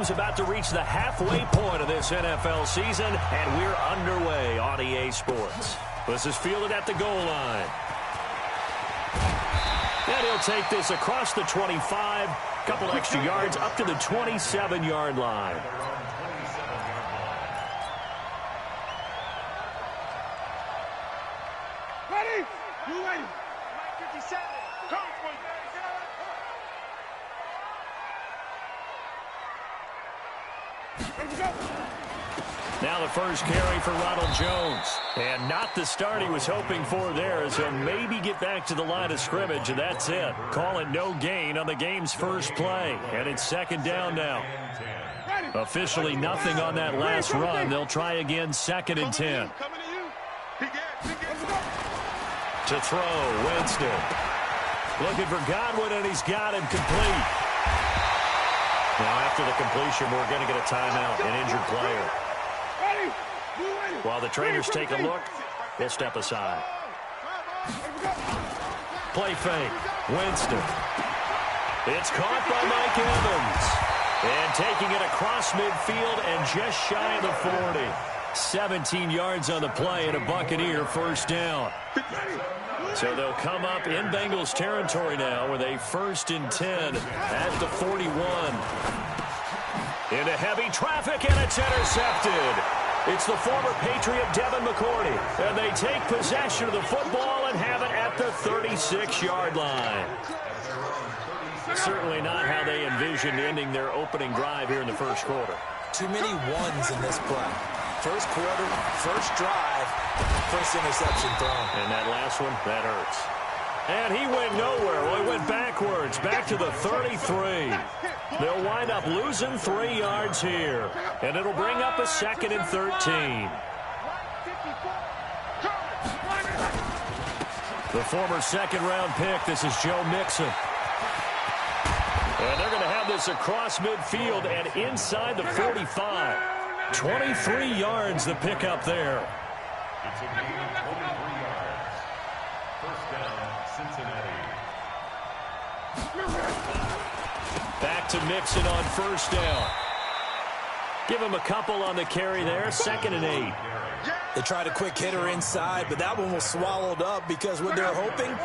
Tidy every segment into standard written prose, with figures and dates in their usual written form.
game's about to reach the halfway point of this NFL season, and we're underway on EA Sports. This is fielded at the goal line. And he'll take this across the 25, couple extra yards up to the 27-yard line. Ready? You ready? 57. Come. Now the first carry for Ronald Jones. And not the start he was hoping for there, as he'll maybe get back to the line of scrimmage, and that's it. Call it no gain on the game's first play. And it's second down now. Officially nothing on that last run. They'll try again, second and 10. To throw, Winston. Looking for Godwin, and he's got him complete. Now, after the completion, we're going to get a timeout, an injured player. While the trainers take a look, they'll step aside. Play fake. Winston. It's caught by Mike Evans. And taking it across midfield and just shy of the 40. 17 yards on the play and a Buccaneer first down. So they'll come up in Bengals territory now with a 1st and 10 at the 41. Into heavy traffic, and it's intercepted. It's the former Patriot Devin McCourty, and they take possession of the football and have it at the 36-yard line. Certainly not how they envisioned ending their opening drive here in the first quarter. Too many ones in this play. First quarter, first drive, first interception thrown. And that last one, that hurts. And he went nowhere. Well, he went backwards, back to the 33. They'll wind up losing 3 yards here. And it'll bring up a 2nd and 13. The former second-round pick, this is Joe Mixon. And they're going to have this across midfield and inside the 45. 23 yards the pickup there. It's a gain of 23 yards. First down, Cincinnati. Back to Mixon on first down. Give him a couple on the carry there. 2nd and 8. They tried a quick hitter inside, but that one was swallowed up because what they're hoping,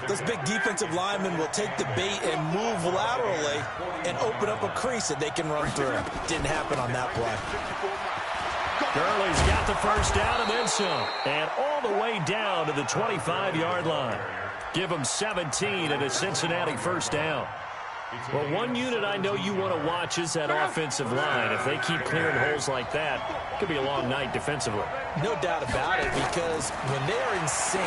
those big defensive linemen will take the bait and move laterally and open up a crease that they can run through. Didn't happen on that play. Gurley's got the first down and then some. And all the way down to the 25-yard line. Give them 17 and a Cincinnati first down. Well, one unit I know you want to watch is that offensive line. If they keep clearing holes like that, it could be a long night defensively. No doubt about it, because when they are in sync,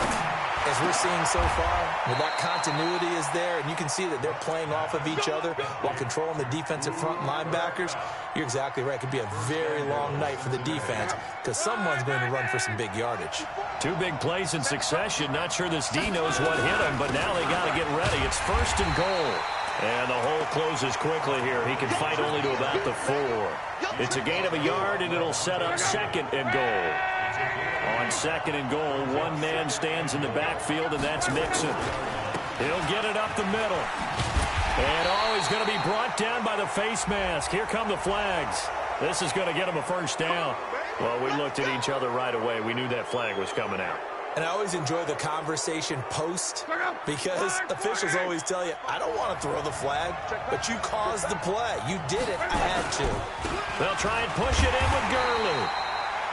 as we're seeing so far, when that continuity is there, and you can see that they're playing off of each other while controlling the defensive front linebackers, you're exactly right. It could be a very long night for the defense because someone's going to run for some big yardage. 2 big plays in succession. Not sure this D knows what hit him, but now they got to get ready. It's 1st and goal. And the hole closes quickly here. He can fight only to about the 4. It's a gain of a yard, and it'll set up 2nd and goal. On 2nd and goal, one man stands in the backfield, and that's Mixon. He'll get it up the middle. And he's going to be brought down by the face mask. Here come the flags. This is going to get him a first down. Well, we looked at each other right away. We knew that flag was coming out. And I always enjoy the conversation post because officials always tell you, I don't want to throw the flag, but you caused the play. You did it. I had to. They'll try and push it in with Gurley.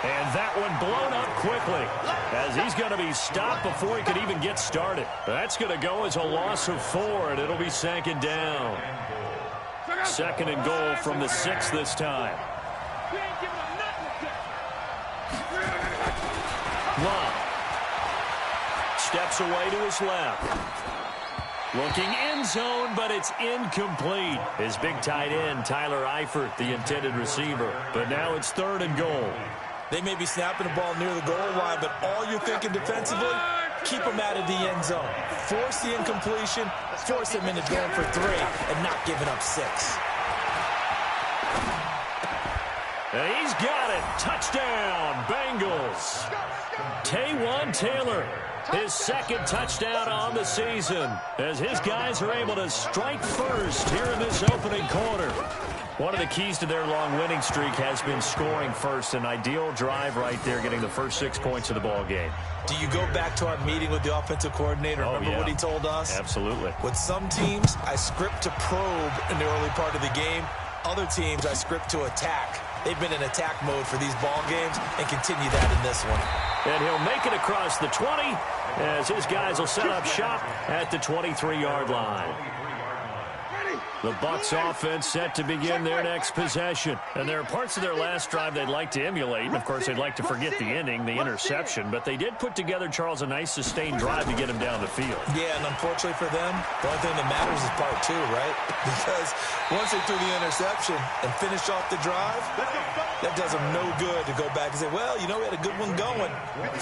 And that one blown up quickly as he's going to be stopped before he could even get started. That's going to go as a loss of 4, and it'll be 2nd down. 2nd and goal from the 6 this time. Love. Steps away to his left. Looking end zone, but it's incomplete. His big tight end, Tyler Eifert, the intended receiver. But now it's 3rd and goal. They may be snapping the ball near the goal line, but all you're thinking defensively, keep them out of the end zone. Force the incompletion, force them into going for 3, and not giving up 6. And he's got it. Touchdown, Bengals. Taywan Taylor, his 2nd touchdown on the season, as his guys are able to strike first here in this opening quarter. One of the keys to their long winning streak has been scoring first. An ideal drive right there, getting the first 6 points of the ball game. Do you go back to our meeting with the offensive coordinator? Remember what he told us? Absolutely. With some teams, I script to probe in the early part of the game. Other teams, I script to attack. They've been in attack mode for these ball games and continue that in this one. And he'll make it across the 20 as his guys will set up shop at the 23-yard line. The Bucs offense set to begin their next possession. And there are parts of their last drive they'd like to emulate. And, of course, they'd like to forget the ending, the interception. But they did put together, Charles, a nice sustained drive to get him down the field. Yeah, and unfortunately for them, the only thing that matters is part 2, right? Because once they threw the interception and finished off the drive, that does them no good to go back and say, well, you know, we had a good one going.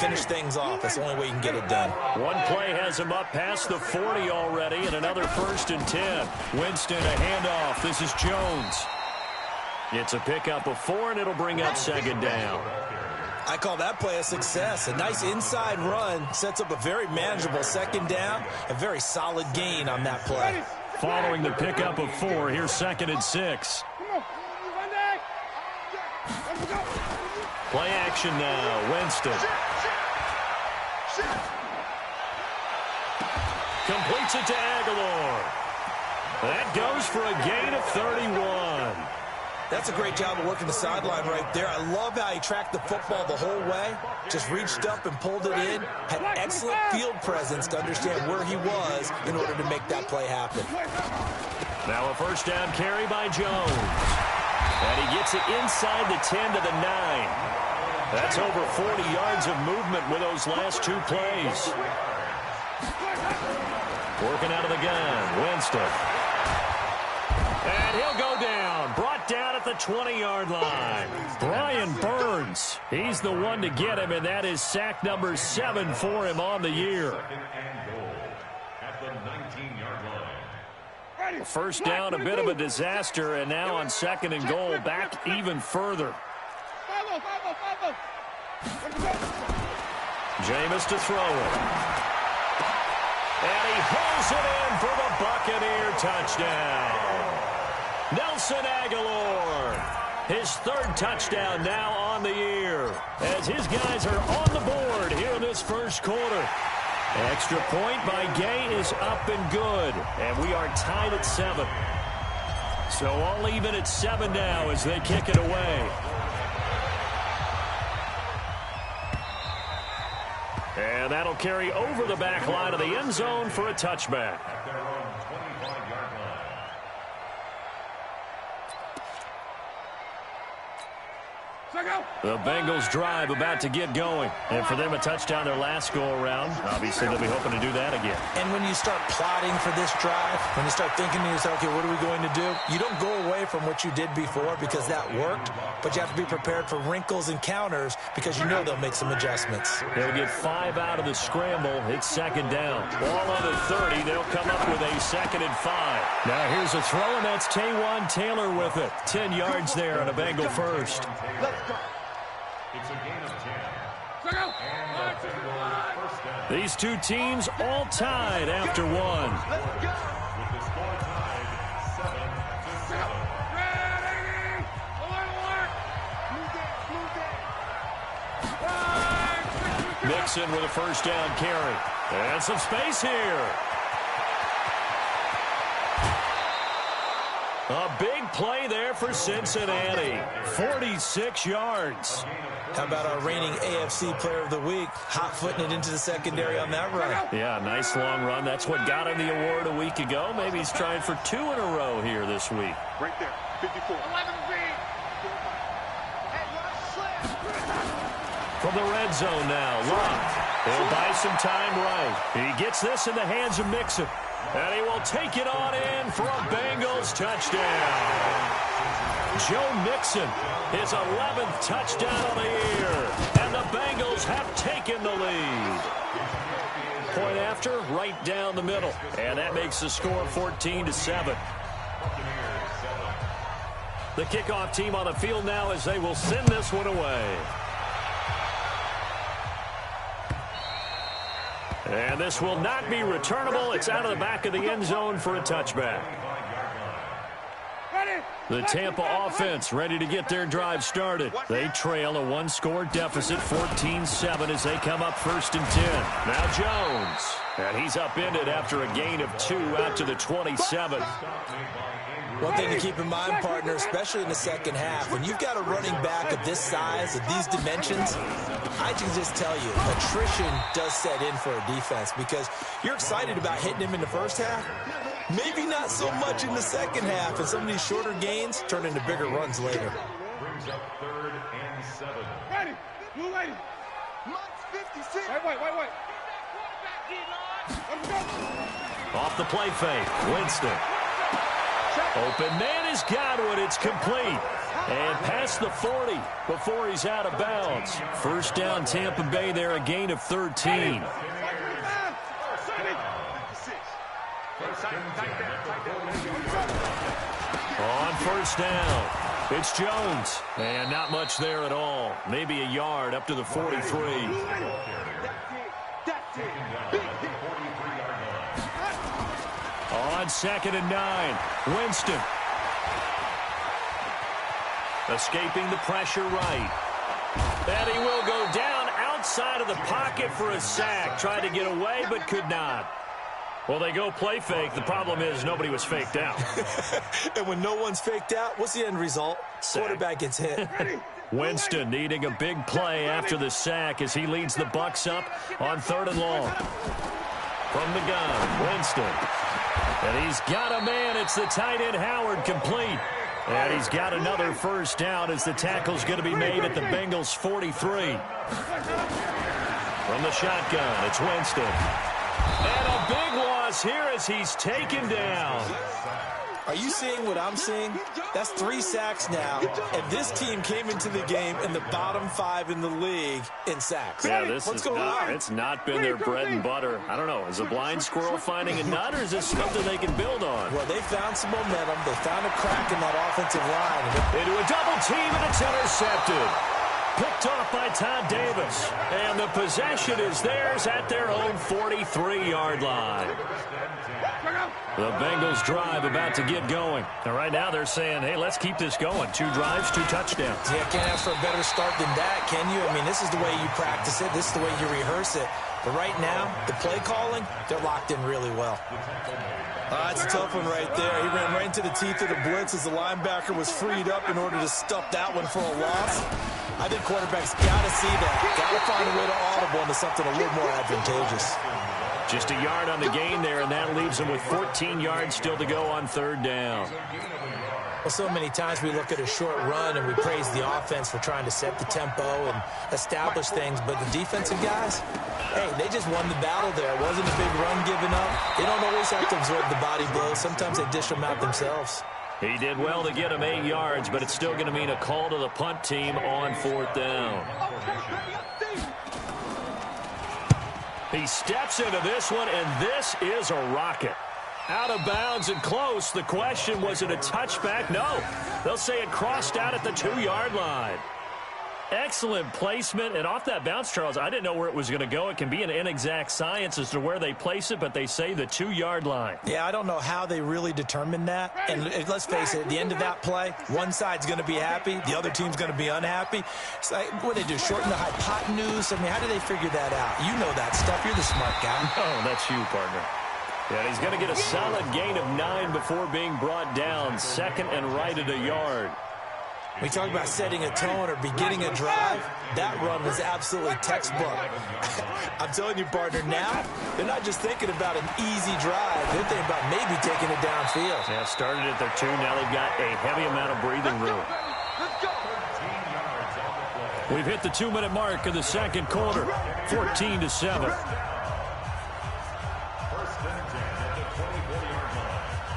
Finish things off. That's the only way you can get it done. One play has him up past the 40 already, and another 1st and 10. Winston, a handoff. This is Jones. It's a pickup of 4, and it'll bring up 2nd down. I call that play a success. A nice inside run sets up a very manageable 2nd down. A very solid gain on that play. Following the pickup of 4, here's 2nd and 6. Play action now. Winston. Completes it to Aguilar. That goes for a gain of 31. That's a great job of working the sideline right there. I love how he tracked the football the whole way. Just reached up and pulled it in. Had excellent field presence to understand where he was in order to make that play happen. Now a 1st down carry by Jones. And he gets it inside the 10 to the 9. That's over 40 yards of movement with those last 2 plays. Working out of the gun, Winston. And he'll go down. Brought down at the 20-yard line. Brian Burns. He's the one to get him, and that is sack number 7 for him on the year. At the 19-yard line. 1st down, a bit of a disaster, and now on 2nd and goal, back even further. Jameis to throw it. And he hauls it in for the Buccaneer touchdown. Nelson Aguilar, his 3rd touchdown now on the year, as his guys are on the board here in this 1st quarter. Extra point by Gay is up and good, and we are tied at 7. So all even at 7 now as they kick it away. And that'll carry over the back line of the end zone for a touchback. The Bengals drive about to get going. And for them, a touchdown their last go-around. Obviously, they'll be hoping to do that again. And when you start plotting for this drive, when you start thinking to yourself, okay, what are we going to do? You don't go away from what you did before because that worked, but you have to be prepared for wrinkles and counters because you know they'll make some adjustments. They'll get 5 out of the scramble. It's 2nd down. Ball on the 30. They'll come up with a 2nd and 5. Now here's a throw, and that's Taywan Taylor with it. 10 yards there on a Bengal 1st. It's a gain of 10. And that's a 1st down. These 2 teams all tied after 1. With the score tied 7-7. Mixon with a 1st down carry. And some space here. A big play there for Cincinnati. 46 yards. How about our reigning AFC Player of the Week, hot-footing it into the secondary on that run? Yeah, nice long run. That's what got him the award a week ago. Maybe he's trying for 2 in a row here this week. Right there, 54. 11 feet. From the red zone now, Love. He'll buy some time right. He gets this in the hands of Mixon. And he will take it on in for a Bengals touchdown. Joe Mixon, his 11th touchdown of the year. And the Bengals have taken the lead. Point after, right down the middle. And that makes the score 14-7. The kickoff team on the field now as they will send this one away. And this will not be returnable. It's out of the back of the end zone for a touchback. Ready? The Tampa offense ready to get their drive started. They trail a one-score deficit, 14-7, as they come up 1st and 10. Now Jones. And he's upended after a gain of 2 out to the 27. One thing to keep in mind, partner, especially in the second half, when you've got a running back of this size, of these dimensions, I can just tell you, attrition does set in for a defense because you're excited about hitting him in the first half. Maybe not so much in the second half, and some of these shorter gains turn into bigger runs later. Brings up 3rd and 7. Ready. Blue lady. Mike's 56. Wait. Let's go. Off the play fake, Winston. Open man has got one. It's complete. And past the 40 before he's out of bounds. First down, Tampa Bay there, a gain of 13. On first down, it's Jones. And not much there at all. Maybe a yard up to the 43. On 2nd and 9, Winston. Escaping the pressure right. And he will go down outside of the pocket for a sack. Tried to get away, but could not. Well, they go play fake. The problem is nobody was faked out. And when no one's faked out, what's the end result? Sack. Quarterback gets hit. Winston needing a big play after the sack as he leads the Bucs up on 3rd and long. From the gun, Winston. And he's got a man. It's the tight end, Howard, complete. And he's got another first down as the tackle's going to be made at the Bengals' 43. From the shotgun, it's Winston. And a big loss here as he's taken down. Are you seeing what I'm seeing? That's 3 sacks now, and this team came into the game in the bottom 5 in the league in sacks. Yeah, this What's is going not, on? it's not been their bread and butter. I don't know. Is a blind squirrel finding a nut, or is this something they can build on? Well, they found some momentum. They found a crack in that offensive line. Into a double team, and it's intercepted. Picked off by Todd Davis. And the possession is theirs at their own 43-yard line. The Bengals drive about to get going. And right now they're saying, hey, let's keep this going. 2 drives, 2 touchdowns. Yeah, can't ask for a better start than that, can you? I mean, this is the way you practice it. This is the way you rehearse it. But right now, the play calling, they're locked in really well. That's a tough one right there. He ran right into the teeth of the blitz as the linebacker was freed up in order to stuff that one for a loss. I think quarterbacks got to see that. Got to find a way to audible into something a little more advantageous. Just a yard on the gain there, and that leaves him with 14 yards still to go on 3rd down. Well, so many times we look at a short run and we praise the offense for trying to set the tempo and establish things, but the defensive guys, hey, they just won the battle there. It wasn't a big run given up. They don't always have to absorb the body blows. Sometimes they dish them out themselves. He did well to get him 8 yards, but it's still going to mean a call to the punt team on 4th down. He steps into this one, and this is a rocket. Out of bounds and close. The question, was it a touchback? No. They'll say it crossed out at the 2-yard line. Excellent placement, and off that bounce, Charles, I didn't know where it was going to go. It can be an inexact science as to where they place it, but they say the 2-yard line. Yeah, I don't know how they really determined that. And let's face it, at the end of that play, one side's going to be happy, the other team's going to be unhappy. It's like, what do they do, shorten the hypotenuse? I mean, how do they figure that out? You know that stuff. You're the smart guy. Oh, that's you, partner. Yeah, he's going to get a solid gain of 9 before being brought down. 2nd and right at a yard. We talk about setting a tone or beginning a drive. That run was absolutely textbook. I'm telling you, partner, now they're not just thinking about an easy drive. They're thinking about maybe taking it downfield. Yeah, started at their 2. Now they've got a heavy amount of breathing room. We've hit the 2-minute mark of the second quarter. 14-7.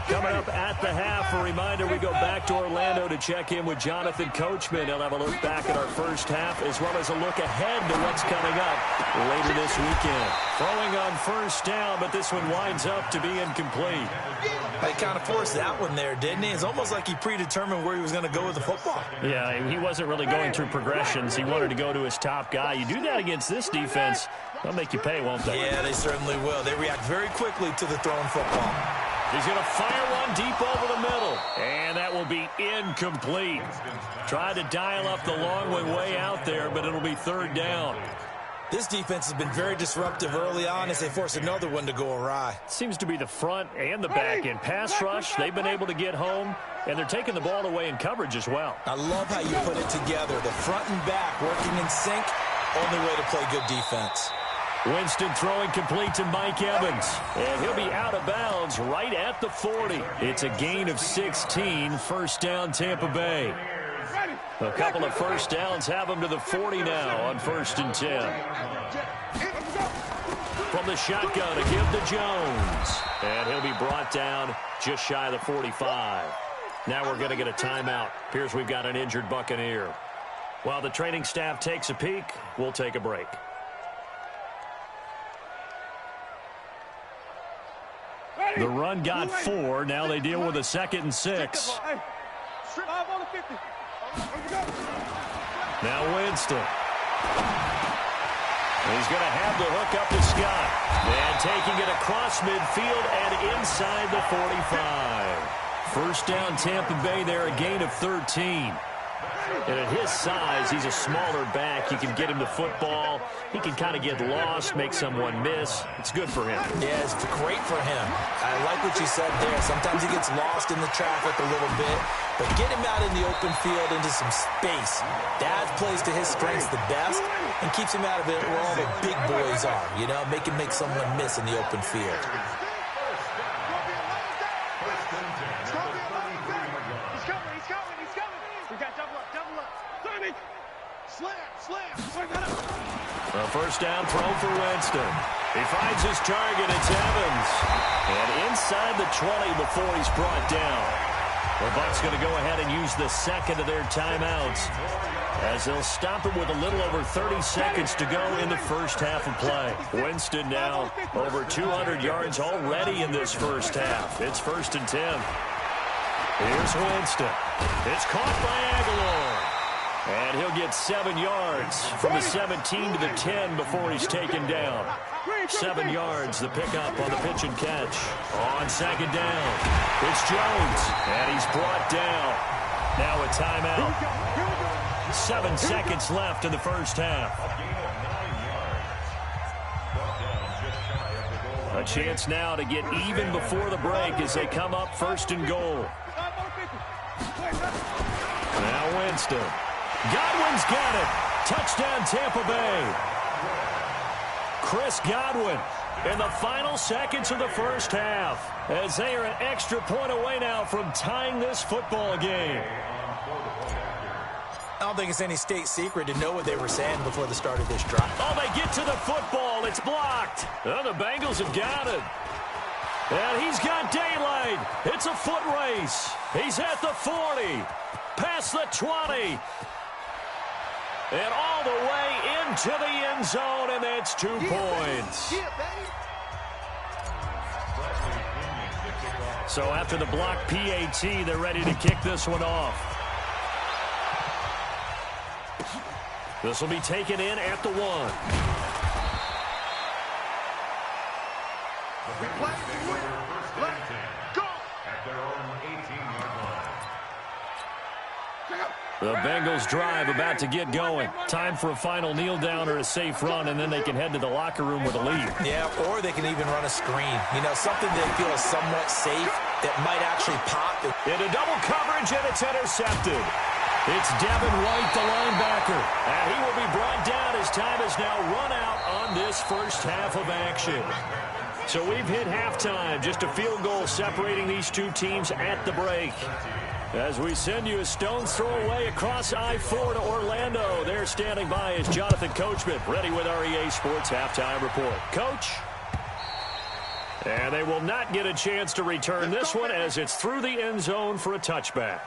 Coming up at the half, a reminder, we go back to Orlando to check in with Jonathan Coachman. He'll have a look back at our first half as well as a look ahead to what's coming up later this weekend. Throwing on first down, but this one winds up to be incomplete. He kind of forced that one there, didn't he? It's almost like he predetermined where he was going to go with the football. Yeah, he wasn't really going through progressions. He wanted to go to his top guy. You do that against this defense, they'll make you pay, won't they? Yeah, they certainly will. They react very quickly to the thrown football. He's going to fire one deep over the middle. And that will be incomplete. Tried to dial up the long way out there, but it'll be third down. This defense has been very disruptive early on as they force another one to go awry. Seems to be the front and the back end. Pass rush, they've been able to get home, and they're taking the ball away in coverage as well. I love how you put it together. The front and back working in sync. Only way to play good defense. Winston throwing complete to Mike Evans. And he'll be out of bounds right at the 40. It's a gain of 16, first down Tampa Bay. A couple of first downs have them to the 40 now on 1st and 10. From the shotgun, a give to Jones. And he'll be brought down just shy of the 45. Now we're going to get a timeout. Appears we've got an injured Buccaneer. While the training staff takes a peek, we'll take a break. The run got 4. Now they deal with a 2nd and 6. Now Winston. He's going to have the hook up to Scott. And taking it across midfield and inside the 45. First down Tampa Bay there, a gain of 13. And at his size, he's a smaller back. You can get him the football. He can kind of get lost, make someone miss. It's good for him. Yeah, it's great for him. I like what you said there. Sometimes he gets lost in the traffic a little bit. But get him out in the open field into some space. That plays to his strengths the best and keeps him out of it where all the big boys are. You know, make him make someone miss in the open field. A first down throw for Winston. He finds his target. It's Evans. And inside the 20 before he's brought down. The Bucs going to go ahead and use the second of their timeouts as they'll stop him with a little over 30 seconds to go in the first half of play. Winston now over 200 yards already in this first half. It's 1st and 10. Here's Winston. It's caught by Aguilar. And he'll get 7 yards from the 17 to the 10 before he's taken down. 7 yards, the pickup on the pitch and catch. On 2nd down, it's Jones. And he's brought down. Now a timeout. 7 seconds left in the first half. A chance now to get even before the break as they come up 1st and goal. Now Winston. Godwin's got it. Touchdown, Tampa Bay. Chris Godwin in the final seconds of the first half as they are an extra point away now from tying this football game. I don't think it's any state secret to know what they were saying before the start of this drive. Oh, they get to the football. It's blocked. Oh, the Bengals have got it. And he's got daylight. It's a foot race. He's at the 40. Past the 20. And all the way into the end zone, and that's 2 points. So after the block PAT, they're ready to kick this one off. This will be taken in at the 1. The Bengals drive about to get going. Time for a final kneel down or a safe run, and then they can head to the locker room with a lead. Yeah, or they can even run a screen. You know, something they feel is somewhat safe that might actually pop. Into double coverage, and it's intercepted. It's Devin White, the linebacker. And he will be brought down as time is now run out on this first half of action. So we've hit halftime. Just a field goal separating these two teams at the break. As we send you a stone's throw away across I-4 to Orlando. There standing by is Jonathan Coachman, ready with our EA Sports Halftime Report. Coach? And they will not get a chance to return this one as it's through the end zone for a touchback.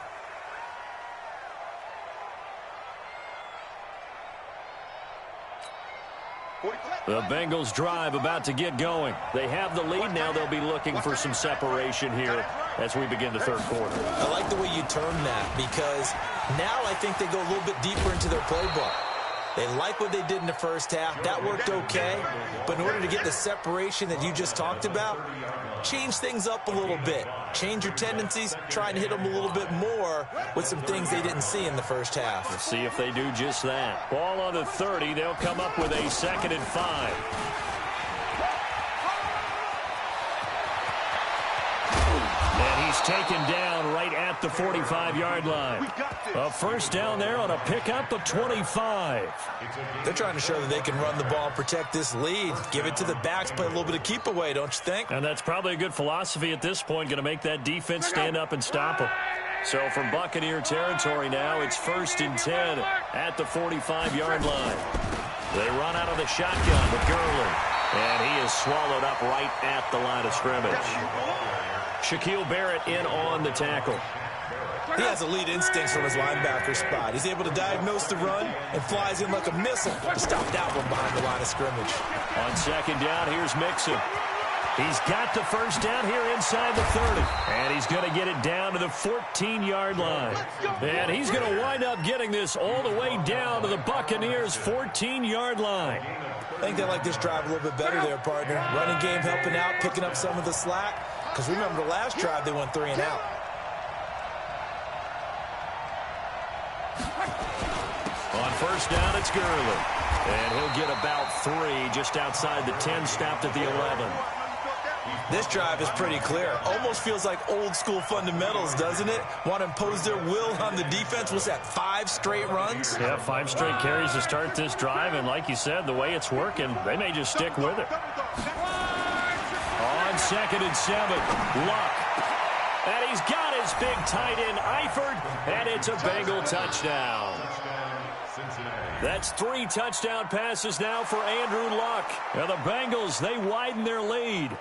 The Bengals drive about to get going. They have the lead. Now they'll be looking for some separation here as we begin the third quarter. I like the way you term that because now I think they go a little bit deeper into their playbook. They like what they did in the first half. That worked okay. But in order to get the separation that you just talked about, change things up a little bit. Change your tendencies. Try and hit them a little bit more with some things they didn't see in the first half. Let's see if they do just that. Ball on the 30. They'll come up with a 2nd and 5. And he's taken down right at the 45-yard line. A first down there on a pickup of 25. They're trying to show that they can run the ball, protect this lead, give it to the backs, play a little bit of keep away, don't you think? And that's probably a good philosophy at this point, going to make that defense stand up and stop them. So from Buccaneer territory now, it's 1st and 10 at the 45-yard line. They run out of the shotgun with Gurley. And he is swallowed up right at the line of scrimmage. Shaquille Barrett in on the tackle. He has elite instincts from his linebacker spot. He's able to diagnose the run and flies in like a missile to stop that one behind the line of scrimmage. On 2nd down, here's Mixon. He's got the first down here inside the 30. And he's going to get it down to the 14-yard line. And he's going to wind up getting this all the way down to the Buccaneers' 14-yard line. I think they like this drive a little bit better there, partner. Running game helping out, picking up some of the slack. Because remember, the last drive, they went 3 and out. On first down, it's Gurley. And he'll get about 3 just outside the 10, stopped at the 11. This drive is pretty clear. Almost feels like old-school fundamentals, doesn't it? Want to impose their will on the defense. What's that, 5 straight runs? Yeah, 5 straight carries to start this drive. And like you said, the way it's working, they may just stick with it. On 2nd and 7, Luck. And he's got his big tight end, Eifert, and it's a Bengal touchdown. That's 3 touchdown passes now for Andrew Luck. And the Bengals, they widen their lead.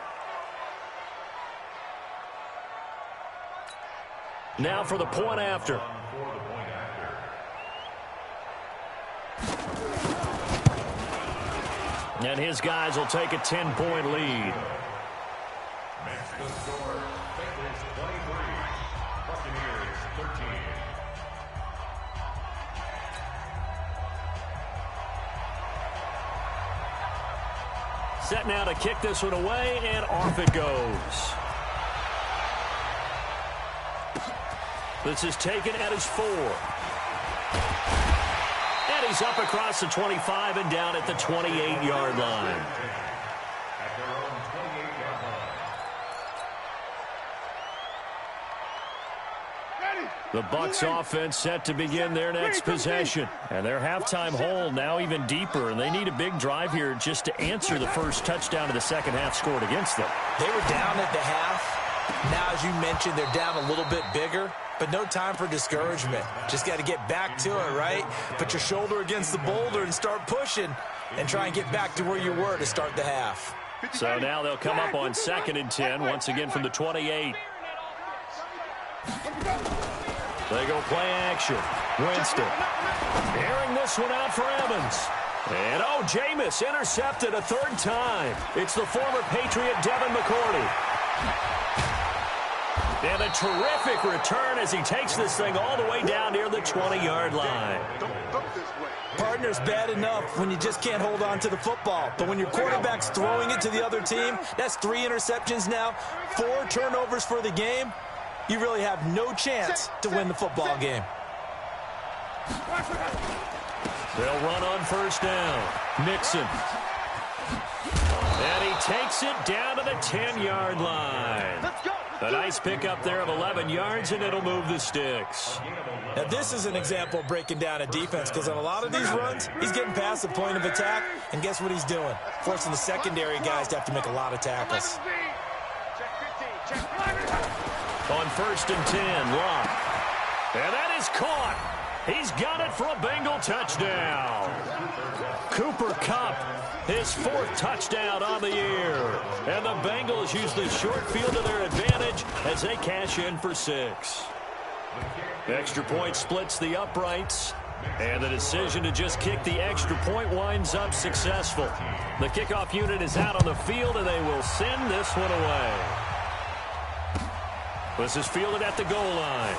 Now for the point after. And his guys will take a 10-point lead. Makes the score, Bengals 23, Buccaneers 13. Set now to kick this one away, and off it goes. This is taken at his 4. And he's up across the 25 and down at the 28-yard line. At their own 28-yard line. The Bucs offense set to begin their next possession. And their halftime hole now even deeper, and they need a big drive here just to answer the first touchdown of the second half scored against them. They were down at the half. Now, as you mentioned, they're down a little bit bigger. But no time for discouragement. Just got to get back to it, right? Put your shoulder against the boulder and start pushing and try and get back to where you were to start the half. So now they'll come up on 2nd and 10, once again from the 28. They go play action. Winston airing this one out for Evans. And, oh, Jameis intercepted a 3rd time. It's the former Patriot Devin McCourty. And a terrific return as he takes this thing all the way down near the 20-yard line. Partner's bad enough when you just can't hold on to the football. But when your quarterback's throwing it to the other team, that's 3 interceptions now, 4 turnovers for the game. You really have no chance to win the football game. They'll run on first down. Mixon. And he takes it down to the 10-yard line. A nice pickup there of 11 yards, and it'll move the sticks. Now, this is an example of breaking down a defense, because on a lot of these runs, he's getting past the point of attack, and guess what he's doing? Forcing the secondary guys to have to make a lot of tackles. On 1st and 10, Luck. And that is caught. He's got it for a Bengal touchdown. Cooper Kupp, his 4th touchdown on the year. And the Bengals use the short field to their advantage as they cash in for 6. Extra point splits the uprights. And the decision to just kick the extra point winds up successful. The kickoff unit is out on the field, and they will send this one away. This is fielded at the goal line.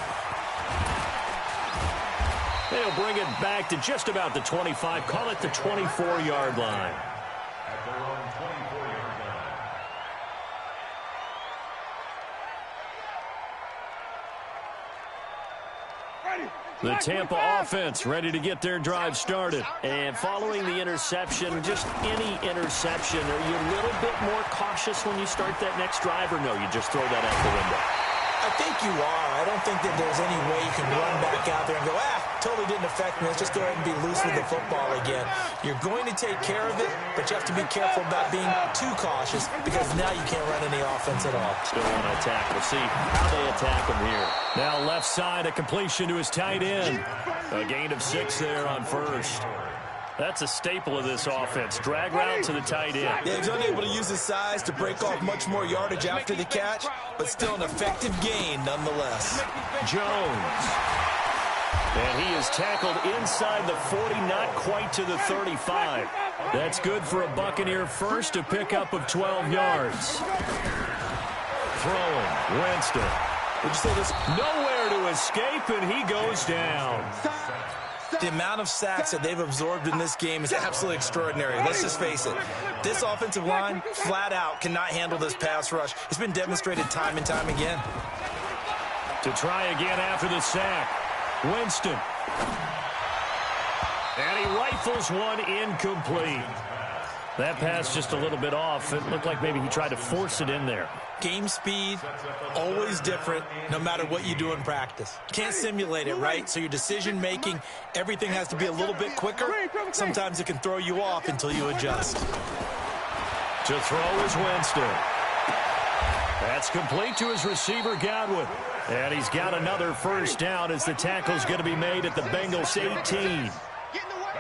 They'll bring it back to just about the 25. Call it the 24-yard line. At their own 24-yard line. The Tampa offense ready to get their drive started. And following the interception, just any interception, are you a little bit more cautious when you start that next drive, or no, you just throw that out the window? I think you are. I don't think that there's any way you can run back out there and go, totally didn't affect me. Let's just go ahead and be loose with the football again. You're going to take care of it, but you have to be careful about being too cautious because now you can't run any offense at all. Still want to attack. We'll see how they attack him here. Now left side, a completion to his tight end. A gain of 6 there on first. That's a staple of this offense. Drag route to the tight end. Yeah, he's unable to use his size to break off much more yardage after the catch, but still an effective gain nonetheless. Jones. And he is tackled inside the 40, not quite to the 35. That's good for a Buccaneer first, a pickup of 12 yards. Throwing, Winston. Would you say this? Nowhere to escape, and he goes down. The amount of sacks that they've absorbed in this game is absolutely extraordinary. Let's just face it. This offensive line, flat out, cannot handle this pass rush. It's been demonstrated time and time again. To try again after the sack. Winston. And he rifles one incomplete. That pass just a little bit off. It looked like maybe he tried to force it in there. Game speed, always different, no matter what you do in practice. Can't simulate it, right? So your decision-making, everything has to be a little bit quicker. Sometimes it can throw you off until you adjust. To throw is Winston. That's complete to his receiver, Godwin. And he's got another first down as the tackle's going to be made at the Bengals 18.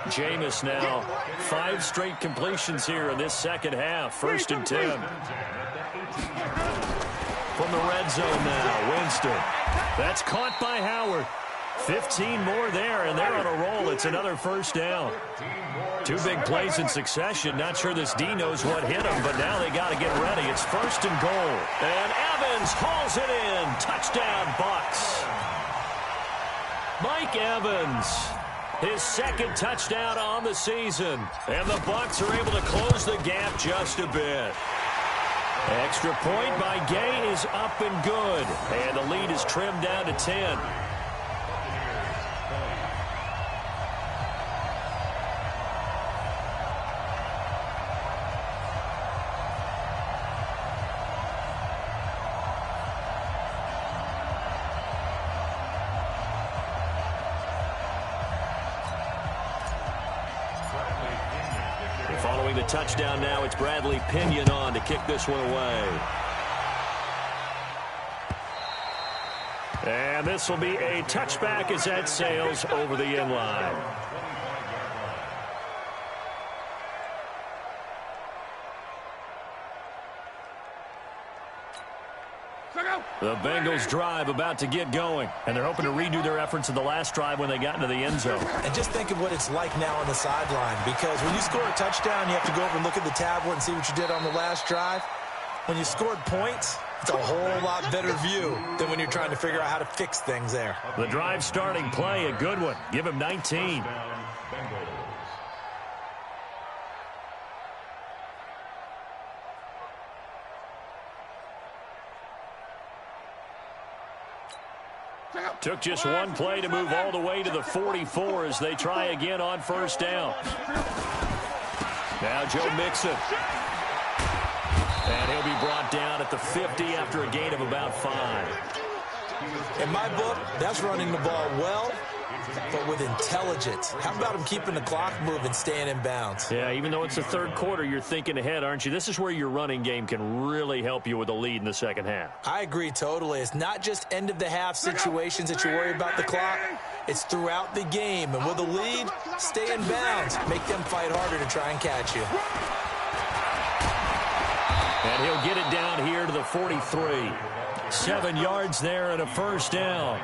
Jameis now 5 straight completions here in this second half. 1st and 10. From the red zone now, Winston. That's caught by Howard. 15 more there, and they're on a roll. It's another first down. 2 big plays in succession. Not sure this D knows what hit him, but now they got to get ready. It's 1st and goal. And Evans hauls it in. Touchdown, Bucs. Mike Evans. His 2nd touchdown on the season. And the Bucs are able to close the gap just a bit. Extra point by Gay is up and good. And the lead is trimmed down to 10. Following the touchdown now, it's Bradley Pinion on to kick this one away. And this will be a touchback as that sails over the end line. The Bengals drive about to get going, and they're hoping to redo their efforts in the last drive when they got into the end zone. And just think of what it's like now on the sideline, because when you score a touchdown, you have to go over and look at the tablet and see what you did on the last drive. When you scored points, it's a whole lot better view than when you're trying to figure out how to fix things there. The drive starting play, a good one. Give him 19. Took just one play to move all the way to the 44 as they try again on first down. Now Joe Mixon. And he'll be brought down at the 50 after a gain of about 5. In my book, that's running the ball well, but with intelligence. How about him keeping the clock moving, staying in bounds? Yeah, even though it's the third quarter, you're thinking ahead, aren't you? This is where your running game can really help you with a lead in the second half. I agree totally. It's not just end-of-the-half situations that you worry about the clock. It's throughout the game. And with a lead, stay in bounds. Make them fight harder to try and catch you. And he'll get it down here to the 43. 7 yards there and a first down.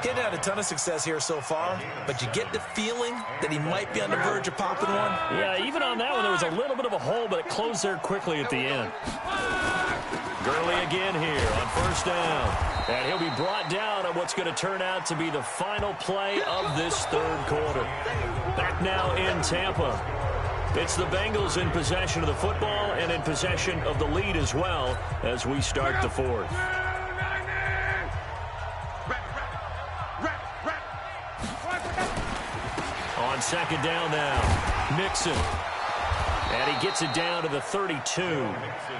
He hadn't had a ton of success here so far, but you get the feeling that he might be on the verge of popping one. Yeah, even on that one, there was a little bit of a hole, but it closed there quickly at the end. Gurley again here on first down. And he'll be brought down on what's going to turn out to be the final play of this third quarter. Back now in Tampa. It's the Bengals in possession of the football and in possession of the lead as well as we start the fourth. On second down now, Mixon. And he gets it down to the 32.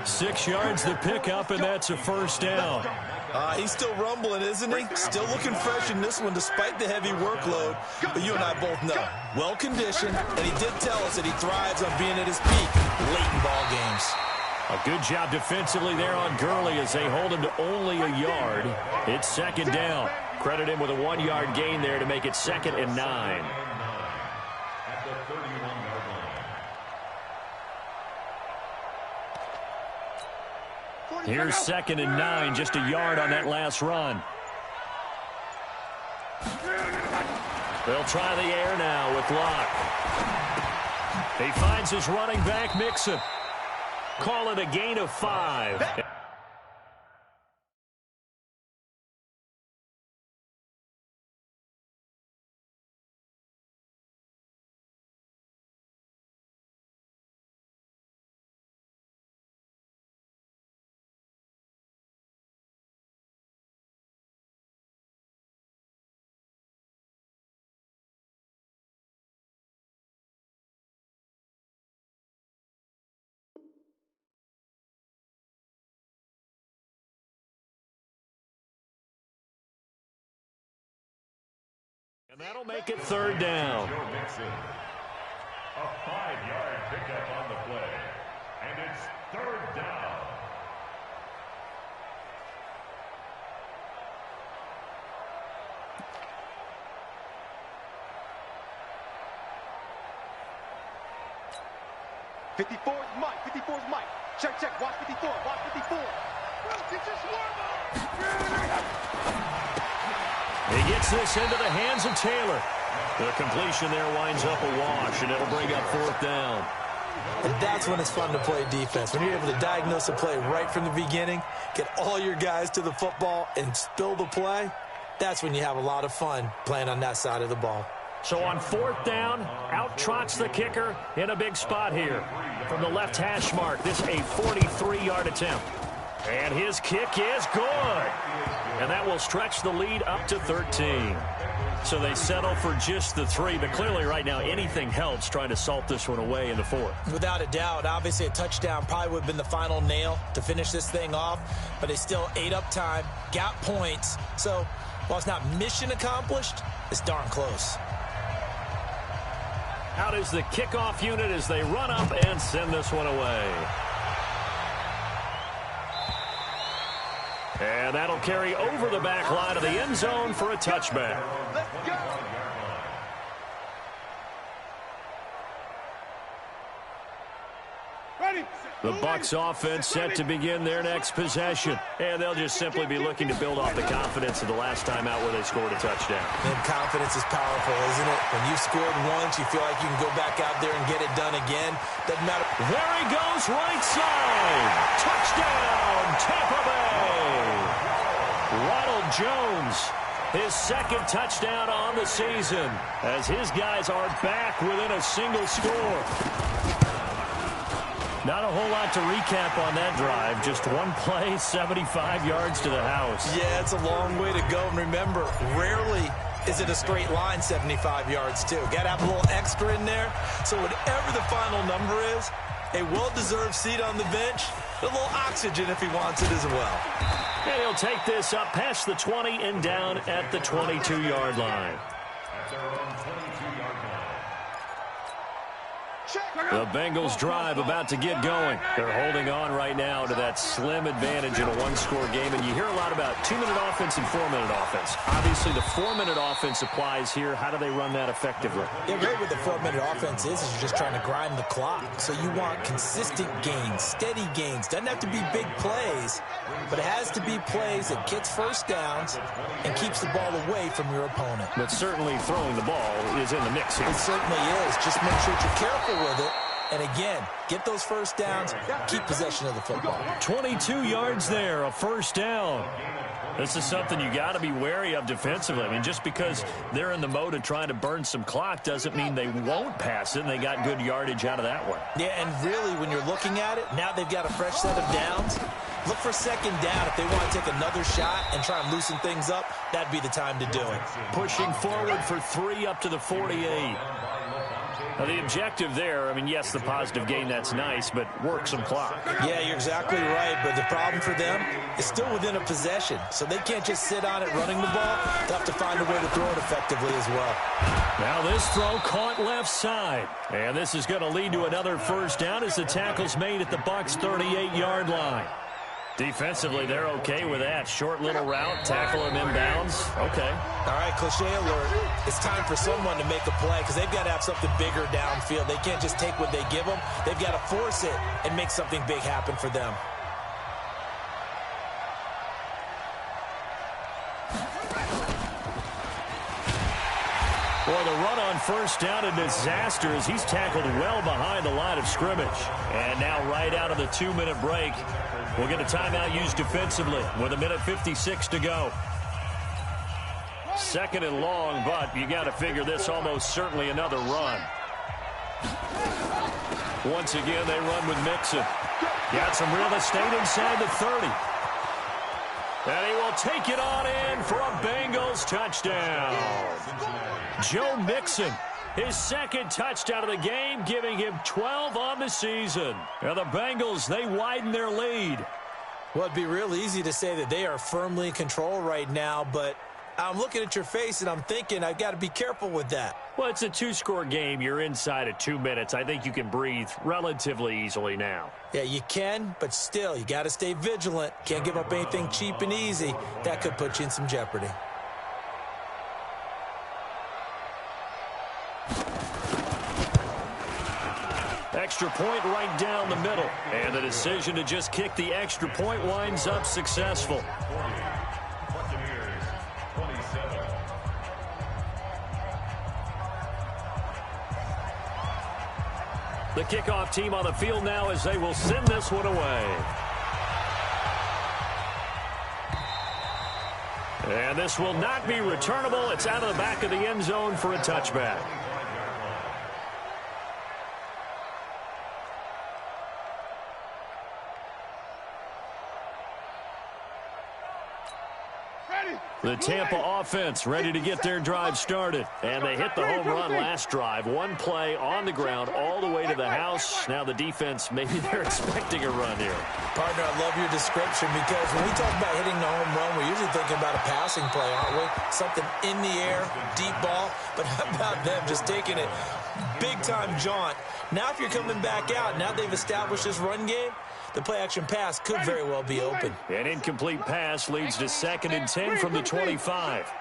6 yards the pickup, and that's a first down. He's still rumbling, isn't he? Still looking fresh in this one despite the heavy workload. But you and I both know, well-conditioned, and he did tell us that he thrives on being at his peak late in ball games. A good job defensively there on Gurley as they hold him to only a yard. It's second down. Credit him with a 1-yard gain there to make it 2nd and 9. Here's 2nd and 9, just a yard on that last run. They'll try the air now with Locke. He finds his running back, Mixon. Call it a gain of 5. And that'll make it 3rd down. A 5-yard pickup on the play. And it's 3rd down. Mike. 54's Mike. Check. Watch 54. Watch 54. He gets this into the hands of Taylor. The completion there winds up a wash, and it'll bring up 4th down. And that's when it's fun to play defense. When you're able to diagnose a play right from the beginning, get all your guys to the football, and spill the play, that's when you have a lot of fun playing on that side of the ball. So on 4th down, out trots the kicker in a big spot here. From the left hash mark, this a 43-yard attempt. And his kick is good. And that will stretch the lead up to 13. So they settle for just the 3. But clearly right now, anything helps trying to salt this one away in the 4th. Without a doubt. Obviously, a touchdown probably would have been the final nail to finish this thing off. But they still ate up time, got points. So while it's not mission accomplished, it's darn close. Out is the kickoff unit as they run up and send this one away. And that'll carry over the back line of the end zone for a touchback. Let's go. Ready. The Bucs offense set to begin their next possession. And they'll just simply be looking to build off the confidence of the last time out where they scored a touchdown. And confidence is powerful, isn't it? When you've scored once, you feel like you can go back out there and get it done again. Doesn't matter. There he goes, right side. Touchdown, Tampa Bay. Ronald Jones, his 2nd touchdown on the season, as his guys are back within a single score. Not a whole lot to recap on that drive. Just one play, 75 yards to the house. Yeah, it's a long way to go. And remember, rarely is it a straight line 75 yards, too. Got to have a little extra in there. So whatever the final number is, a well-deserved seat on the bench, a little oxygen if he wants it as well. And he'll take this up past the 20 and down at the 22-yard line. At their own 22-yard line. The Bengals drive about to get going. They're holding on right now to that slim advantage in a one-score game. And you hear a lot about 2-minute offense and 4-minute offense. Obviously, the 4-minute offense applies here. How do they run that effectively? Yeah, really what the 4-minute offense is you're just trying to grind the clock. So you want consistent gains, steady gains. Doesn't have to be big plays, but it has to be plays that gets first downs and keeps the ball away from your opponent. But certainly throwing the ball is in the mix here. It certainly is. Just make sure that you're careful with it. And again, get those first downs, keep possession of the football. 22 yards there, a first down. This is something you got to be wary of defensively. I mean, just because they're in the mode of trying to burn some clock doesn't mean they won't pass it, and they got good yardage out of that one. Yeah, and really, when you're looking at it, now they've got a fresh set of downs. Look for second down. If they want to take another shot and try and loosen things up, that'd be the time to do it. Pushing forward for 3 up to the 48. Now, the objective there, I mean, yes, the positive gain, that's nice, but work some clock. Yeah, you're exactly right, but the problem for them is still within a possession, so they can't just sit on it running the ball. They'll have to find a way to throw it effectively as well. Now this throw caught left side, and this is going to lead to another first down as the tackle's made at the Bucs' 38-yard line. Defensively, they're okay with that. Short little route, tackle him inbounds. Okay. All right, cliche alert. It's time for someone to make a play because they've got to have something bigger downfield. They can't just take what they give them. They've got to force it and make something big happen for them. Boy, the run on first down, a disaster as he's tackled well behind the line of scrimmage. And now right out of the 2-minute break, we'll get a timeout used defensively with 1:56 to go. Second and long, but you got to figure this almost certainly another run. Once again, they run with Mixon. Got some real estate inside the 30. And he will take it on in for a Bengals touchdown. Joe Mixon, his second touchdown of the game, giving him 12 on the season. Now the Bengals, they widen their lead. Well, it'd be real easy to say that they are firmly in control right now, but I'm looking at your face and I'm thinking I've got to be careful with that. Well, it's a 2-score game. You're inside of 2 minutes. I think you can breathe relatively easily now. Yeah, you can, but still, you got to stay vigilant. Can't give up anything cheap and easy. That could put you in some jeopardy. Extra point right down the middle. And the decision to just kick the extra point winds up successful. The kickoff team on the field now as they will send this one away. And this will not be returnable. It's out of the back of the end zone for a touchback. The Tampa offense ready to get their drive started. And they hit the home run last drive. One play on the ground all the way to the house. Now the defense, maybe they're expecting a run here. Partner, I love your description because when we talk about hitting the home run, we're usually thinking about a passing play, aren't we? Something in the air, deep ball. But how about them just taking it big-time jaunt? Now if you're coming back out, now they've established this run game, the play-action pass could very well be open. An incomplete pass leads to 2nd and 10 from the 25.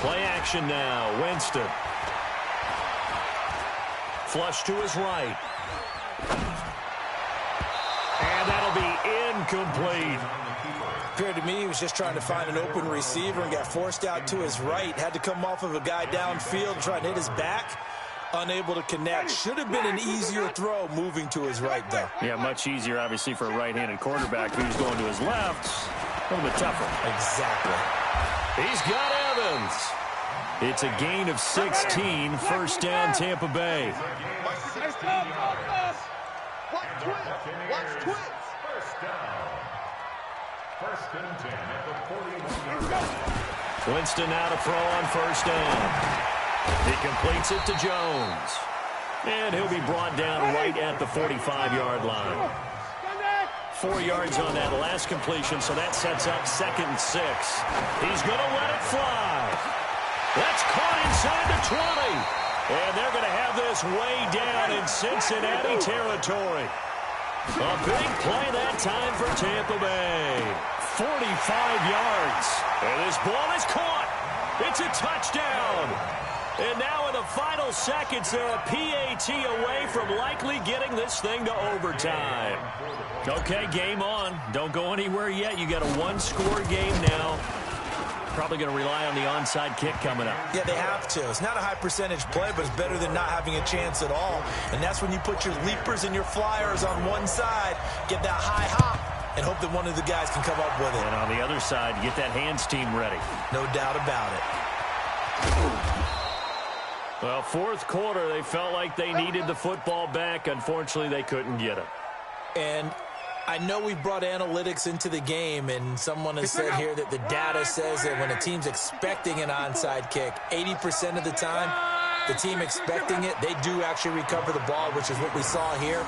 Play action now. Winston. Flush to his right. And that'll be incomplete. Appeared to me he was just trying to find an open receiver and got forced out to his right. Had to come off of a guy downfield and try and hit his back. Unable to connect. Should have been an easier throw moving to his right, though. Yeah, much easier, obviously, for a right-handed quarterback who's going to his left. A little bit tougher. Exactly. He's got Evans. It's a gain of 16. First down, Tampa Bay. Watch twins. First down. First and 10 at the 41. Winston now to throw on first down. He completes it to Jones. And he'll be brought down right at the 45-yard line. 4 yards on that last completion, so that sets up 2nd and 6. He's going to let it fly. That's caught inside the 20. And they're going to have this way down in Cincinnati territory. A big play that time for Tampa Bay. 45 yards. And this ball is caught. It's a touchdown. And now in the final seconds, they're a PAT away from likely getting this thing to overtime. Okay, game on. Don't go anywhere yet. You got a 1-score game now. Probably going to rely on the onside kick coming up. Yeah, they have to. It's not a high percentage play, but it's better than not having a chance at all. And that's when you put your leapers and your flyers on one side, get that high hop, and hope that one of the guys can come up with it. And on the other side, get that hands team ready. No doubt about it. Well, fourth quarter, they felt like they needed the football back. Unfortunately, they couldn't get it. And I know we brought analytics into the game, and someone has said here that the data says that when a team's expecting an onside kick, 80% of the time, the team expecting it, they do actually recover the ball, which is what we saw here.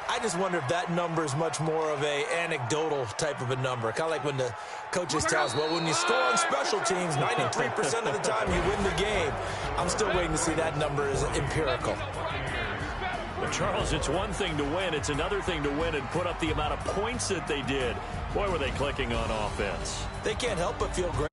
I just wonder if that number is much more of a anecdotal type of a number. Kind of like when the coaches tell us, well, when you score on special teams, 93% of the time you win the game. I'm still waiting to see that number is empirical. But, Charles, it's one thing to win. It's another thing to win and put up the amount of points that they did. Boy, were they clicking on offense. They can't help but feel great.